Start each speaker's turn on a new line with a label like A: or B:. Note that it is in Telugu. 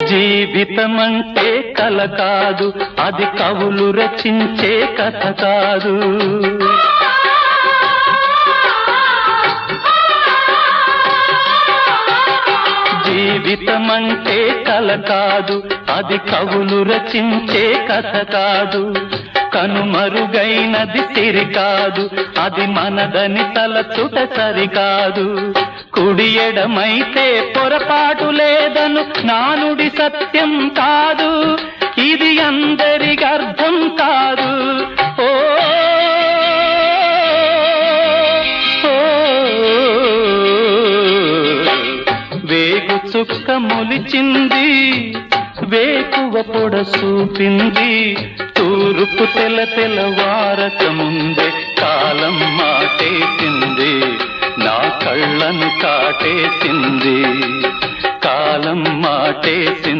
A: జీవితమంటే కల కాదు, అది కవులు రచించే కథ కాదు. జీవితమంటే కల కాదు, అది కవులు రచించే కథ కాదు. కనుమరుగైనది సిరి కాదు, అది మనదని తలచుట సరికాదు. కుడి ఎడమైతే పొరపాటు లేదను నానుడి సత్యం కాదు, ఇది అందరికి అర్థం కాదు. ఓ వేగు చుక్క మొలిచింది, వేకువ పొడ చూపింది, తూర్పు తెల్లవారక ముందే కాలం మాటేసింది, నా కళ్ళను కాటేసింది, కాలం మాటేసింది.